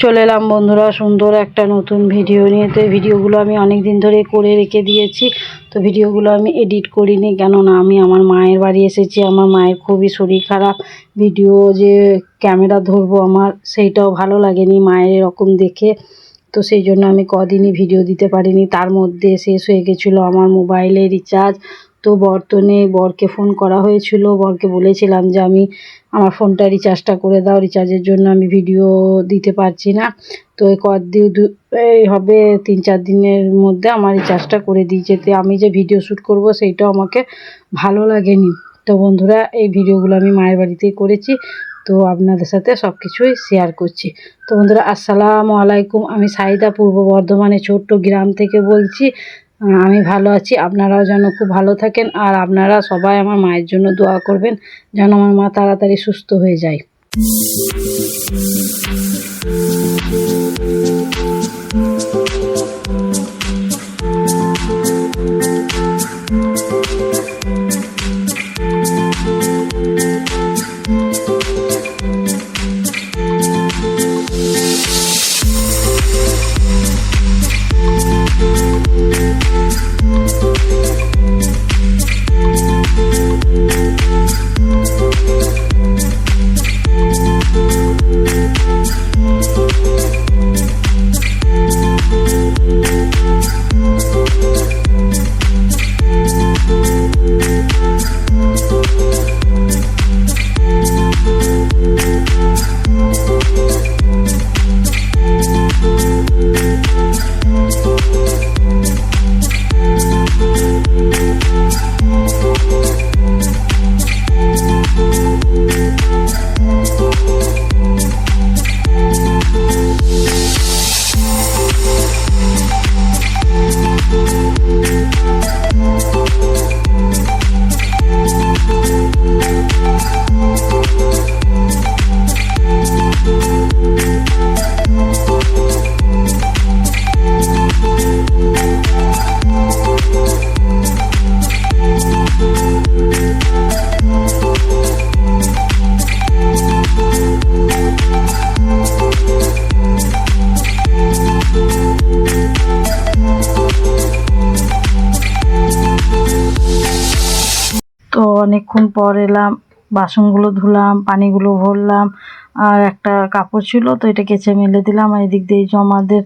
চলে এলাম বন্ধুরা সুন্দর একটা নতুন ভিডিও নিয়ে। তো এই ভিডিওগুলো আমি অনেক দিন ধরে করে রেখে দিয়েছি। তো ভিডিওগুলো আমি এডিট করিনি, কেননা আমি আমার মায়ের বাড়ি এসেছি। আমার মায়ের খুবই শরীর খারাপ। ভিডিও যে ক্যামেরা ধরবো আমার সেইটাও ভালো লাগেনি মায়ের এরকম দেখে। তো সেই জন্য আমি কদিনই ভিডিও দিতে পারিনি। তার মধ্যে শেষ হয়ে গেছিলো আমার মোবাইলে রিচার্জ। তো বরকে ফোন করা হয়েছিল। বরকে বলেছিলাম যে আমার ফোনটা রিচার্জটা করে দাও, রিচার্জের জন্য আমি ভিডিও দিতে পারছি না। তো এই হবে 3-4 দিনের মধ্যে আমার রিচার্জটা করে দিয়েছে। তো আমি যে ভিডিও শ্যুট করব সেইটাও আমাকে ভালো লাগেনি। তো বন্ধুরা, এই ভিডিওগুলো আমি মায়ের বাড়িতেই করেছি। তো আপনাদের সাথে সব কিছুই শেয়ার করছি। তো বন্ধুরা, আসসালামু আলাইকুম। আমি সাইদা পূর্ব বর্ধমানের ছোট্ট গ্রাম থেকে বলছি। আমি ভালো আছি, আপনারাও যেন খুব ভালো থাকেন। আর আপনারা সবাই আমার মায়ের জন্য দোয়া করবেন, যেন আমার মা তাড়াতাড়ি সুস্থ হয়ে যায়। তো অনেকক্ষণ পর এলাম, বাসনগুলো ধুলাম, পানিগুলো ভরলাম, আর একটা কাপড় ছিল তো এটা কেচে মেলে দিলাম। আর এদিক দিয়ে যে আমাদের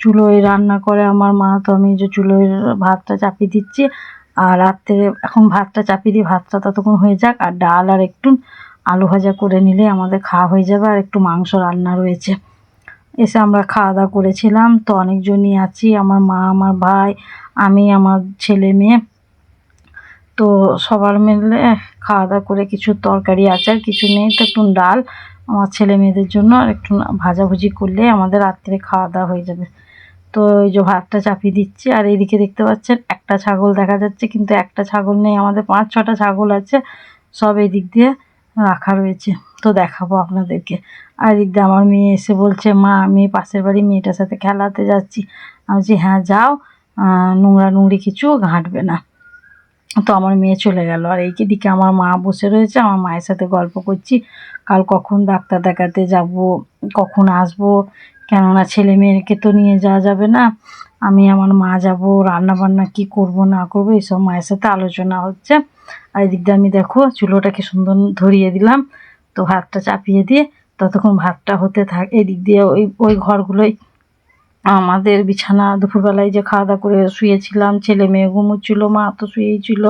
চুলোয় রান্না করে আমার মা, তো আমি যে চুলোয় ভাতটা চাপিয়ে দিচ্ছি। আর রাত্রে এখন ভাতটা চাপিয়ে দিই, ভাতটা ততক্ষণ হয়ে যাক। আর ডাল আর একটু আলু ভাজা করে নিলে আমাদের খাওয়া হয়ে যাবে। আর একটু মাংস রান্না রয়েছে। এসে আমরা খাওয়া দাওয়া করেছিলাম। তো অনেকজনই আছি, আমার মা, আমার ভাই, আমি, আমার ছেলে মেয়ে। তো সবার মিলে খাওয়া দাওয়া করে কিছু তরকারি আচার কিছু নেই, তো একটু ডাল আমার ছেলে মেয়েদের জন্য আর একটু ভাজাভুজি করলে আমাদের রাত্রে খাওয়া দাওয়া হয়ে যাবে। তো এই যে ভাতটা চাপিয়ে দিচ্ছি। আর এইদিকে দেখতে পাচ্ছেন একটা ছাগল দেখা যাচ্ছে, কিন্তু একটা ছাগল নেই, আমাদের 5-6টা ছাগল আছে, সব এই দিক দিয়ে রাখা রয়েছে। তো দেখাবো আপনাদেরকে। আর এদিক দিয়ে আমার মেয়ে এসে বলছে, মা আমি পাশের বাড়ি মেয়েটার সাথে খেলাতে যাচ্ছি। আমি বলছি হ্যাঁ যাও, নোংরা নোংরি কিছু ঘাঁটবে না। তো আমার মেয়ে চলে গেল। আর এইদিকে আমার মা বসে রয়েছে, আমার মায়ের সাথে গল্প করছি। কাল কখন ডাক্তার দেখাতে যাব, কখন আসব, কেননা ছেলে মেয়েকে তো নিয়ে যাওয়া যাবে না। আমি আমার মা যাব, রান্না বান্না কি করব না করব এইসব মায়ের সাথে আলোচনা হচ্ছে। আর এদিক দিয়ে আমি দেখো চুলোটাকে সুন্দর ধরিয়ে দিলাম। তো ভাতটা চাপিয়ে দিয়ে ততক্ষণ ভাতটা হতে থাক। এদিক দিয়ে ওই ঘরগুলোই আমাদের বিছানা, দুপুরবেলায় যে খাওয়া দাওয়া করে শুয়েছিলাম, ছেলে মেয়ে ঘুমোচ্ছিল, মা তো শুয়েই ছিল।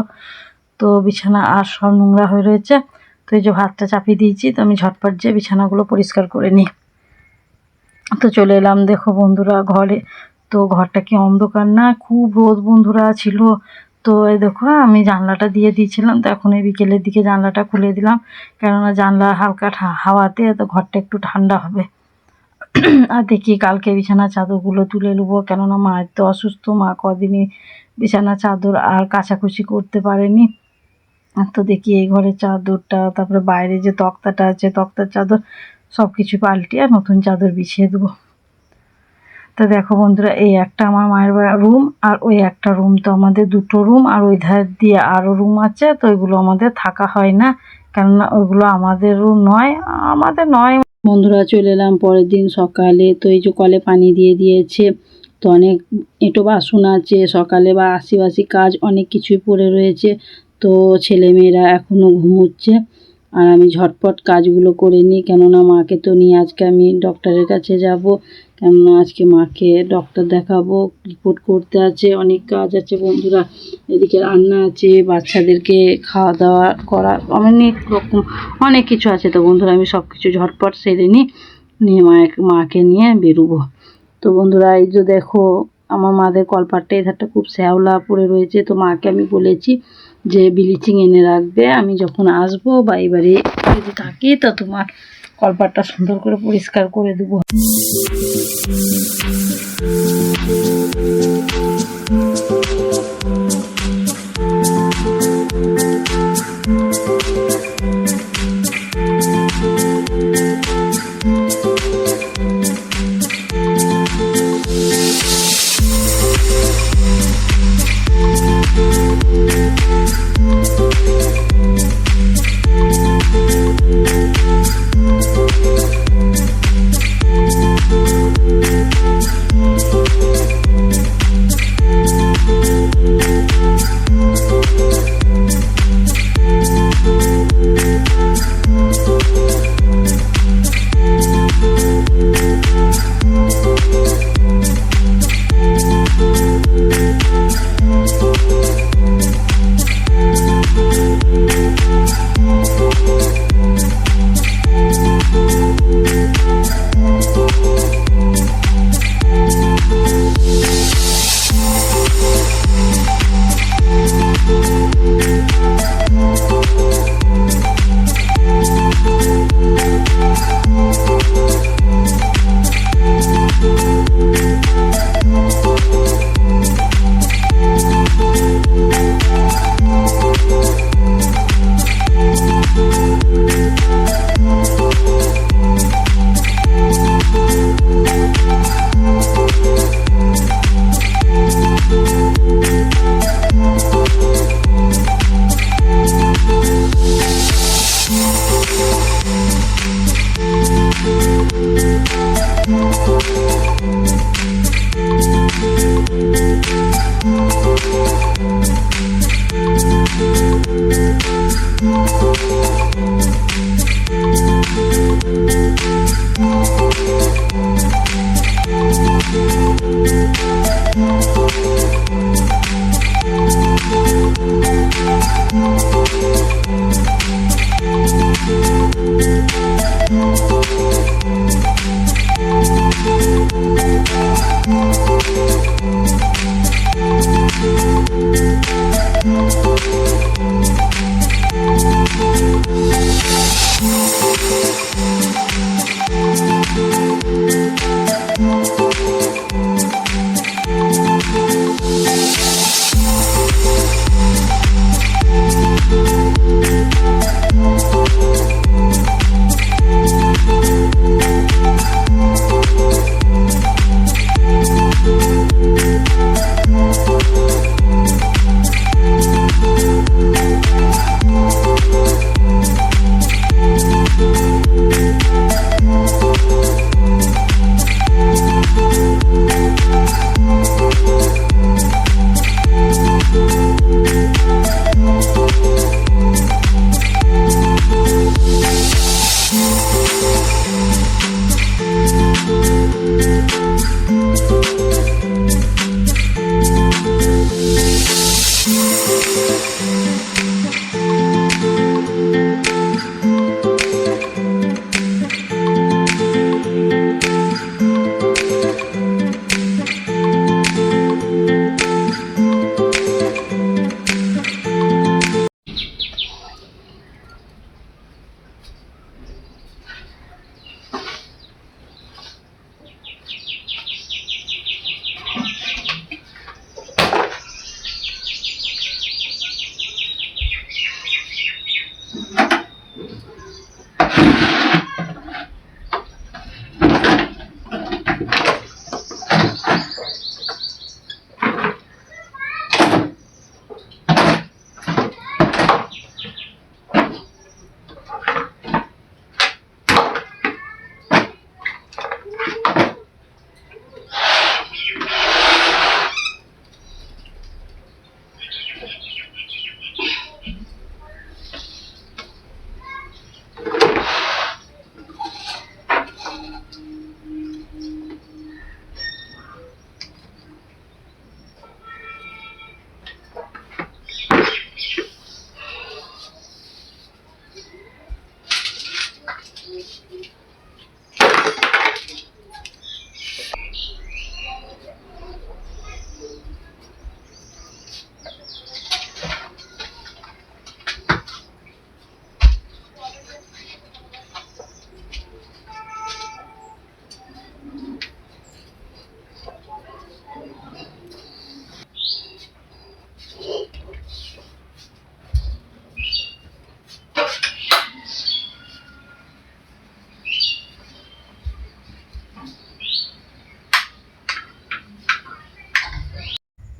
তো বিছানা আর সব নোংরা হয়ে রয়েছে। তো এই যে ভাতটা চাপিয়ে দিয়েছি, তো আমি ঝটপট যে বিছানাগুলো পরিষ্কার করে নিই। তো চলে এলাম দেখো বন্ধুরা ঘরে। তো ঘরটা কি অন্ধকার না, খুব রোদ বন্ধুরা ছিল। তো এই দেখো আমি জানলাটা দিয়ে দিয়েছিলাম, তো এখন এই বিকেলের দিকে জানলাটা খুলে দিলাম, কেননা জানলা হালকা হাওয়াতে তো ঘরটা একটু ঠান্ডা হবে। আর দেখি কালকে বিছানা চাদরগুলো তুলে নেবো, কেননা মায়ের তো অসুস্থ, মা কদিনই বিছানা চাদর আর কাচাকুচি করতে পারেনি। তো দেখি এই ঘরের চাদরটা, তারপরে বাইরে যে তক্তাটা আছে তক্তার চাদর সব কিছু পাল্টিয়ে নতুন চাদর বিছিয়ে দেবো। তো দেখো বন্ধুরা, এই একটা আমার মায়ের রুম, আর ওই একটা রুম, তো আমাদের দুটো রুম। আর ওই ধার দিয়ে আরও রুম আছে, তো ওইগুলো আমাদের থাকা হয় না, কেননা ওইগুলো আমাদের রুম নয়, আমাদের নয় বন্ধুরা চলে এলাম পরের দিন সকালে। তো এই যে কলে পানি দিয়ে দিয়েছে, তো অনেক এঁটো বাসন আছে, সকালে বা আশি কাজ অনেক কিছুই পড়ে রয়েছে। তো ছেলেমেয়েরা এখনও ঘুমোচ্ছে আর আমি ঝটপট কাজগুলো করে নিই, কেননা মাকে তো নিয়ে আজকে আমি ডক্টরের কাছে যাব, কেননা আজকে মাকে ডক্টর দেখাবো, রিপোর্ট করতে আছে, অনেক কাজ আছে বন্ধুরা। এদিকে রান্না আছে, বাচ্চাদেরকে খাওয়া দাওয়া করা, অনেক রকম অনেক কিছু আছে। তো বন্ধুরা আমি সব কিছু ঝটপট সেরে নিয়ে মাকে নিয়ে বেরোবো। তো বন্ধুরা এই যে দেখো আমার মাদের কলপাটটা এই ধারটা খুব শ্যাওলা পড়ে রয়েছে। তো মাকে আমি বলেছি যে ব্লিচিং এনে রাখবে, আমি যখন আসবো বা এবারে যদি থাকি তো তোমার কলপাটটা সুন্দর করে পরিষ্কার করে দেবো।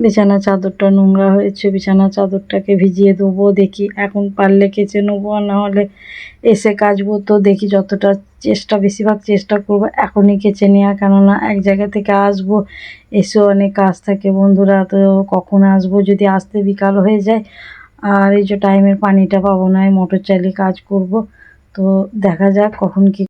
বিছানা চাদরটা নোংরা হয়েছে, বিছানা চাদরটাকে ভিজিয়ে দেবো। দেখি এখন পারলে কেচে নেবো, না হলে এসে কাচবো। তো দেখি যতটা বেশিরভাগ চেষ্টা করবো এখনই কেচে নেওয়া, কেননা এক জায়গা থেকে আসবো, এসেও অনেক কাজ থাকে বন্ধুরা। তো কখন আসবো, যদি আসতে বিকাল হয়ে যায়, আর এই যে টাইমের পানিটা পাবো না, মোটর চালিয়ে কাজ করব। তো দেখা যাক কখন কি।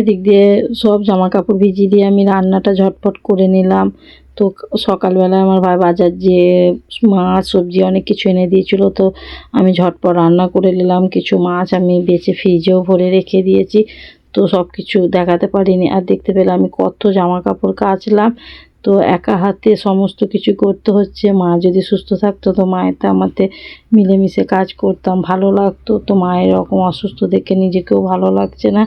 এদিক দিয়ে সব জামা কাপড় ভিজিয়ে দিয়ে আমি রান্নাটা ঝটপট করে নিলাম। তো সকালবেলায় আমার ভাই বাজার যেয়ে মাছ সবজি অনেক কিছু এনে দিয়েছিলো, তো আমি ঝটপট রান্না করে নিলাম। কিছু মাছ আমি বেছে ফ্রিজেও ভরে রেখে দিয়েছি, তো সব কিছু দেখাতে পারিনি। আর দেখতে পেলে আমি কত জামা কাপড় কাচলাম, তো একা হাতে সমস্ত কিছু করতে হচ্ছে। মা যদি সুস্থ থাকতো তো মায়ের তো আমাদের মিলেমিশে কাজ করতাম, ভালো লাগতো। তো মায়ের এরকম অসুস্থ দেখে নিজেকেও ভালো লাগছে না।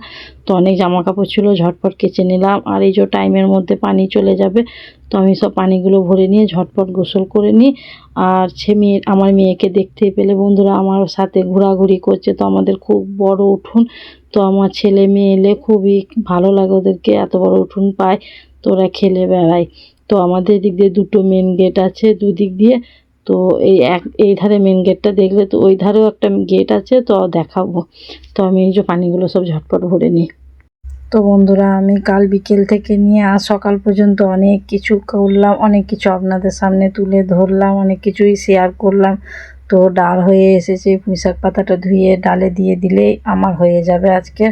তো অনেক জামা কাপড় ছিল, ঝটপট কেচে নিলাম। আর এই যে টাইমের মধ্যে পানি চলে যাবে, তো আমি সব পানিগুলো ভরে নিয়ে ঝটপট গোসল করে নিই। আর আমার মেয়েকে দেখতেই পেলে বন্ধুরা আমার সাথে ঘোরাঘুরি করছে। তো আমাদের খুব বড় উঠোন, তো আমার ছেলে মেয়ে এলে খুবই ভালো লাগে ওদেরকে, এত বড় উঠোন পায়, তো ওরা খেলে বেড়ায়। তো আমাদের দিক দিয়ে দুটো মেন গেট আছে, দুদিক দিয়ে। তো এই ধারে মেন গেটটা দেখলে, তো ওই ধারেও একটা গেট আছে, তো দেখাবো। তো আমি এই যে পানিগুলো সব ঝটপট ভরে নিই। তো বন্ধুরা আমি কাল বিকেল থেকে নিয়ে আজ সকাল পর্যন্ত অনেক কিছু করলাম, অনেক কিছু আপনাদের সামনে তুলে ধরলাম, অনেক কিছুই শেয়ার করলাম। তো ডাল হয়ে এসেছে, পুঁইশাক পাতাটা ধুয়ে ডালে দিয়ে দিলেই আমার হয়ে যাবে আজকে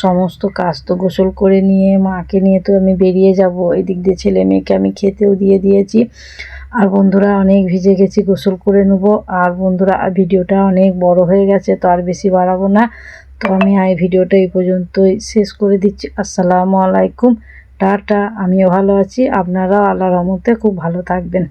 সমস্ত কাজ। তো গোসল করে নিয়ে মাকে নিয়ে তো আমি বেরিয়ে যাব। এদিক দিয়ে ছেলে মেয়েকে আমি খেতেও দিয়ে দিয়েছি। আর বন্ধুরা অনেক ভিজে গেছি, গোসল করে নেব। আর বন্ধুরা ভিডিওটা অনেক বড় হয়ে গেছে, তো আর বেশি বাড়াবো না। তো আমি এই ভিডিওটা এই পর্যন্তই শেষ করে দিচ্ছি। আসসালামু আলাইকুম, টাটা। আমিও ভালো আছি, আপনারাও আল্লাহর রহমতে খুব ভালো থাকবেন।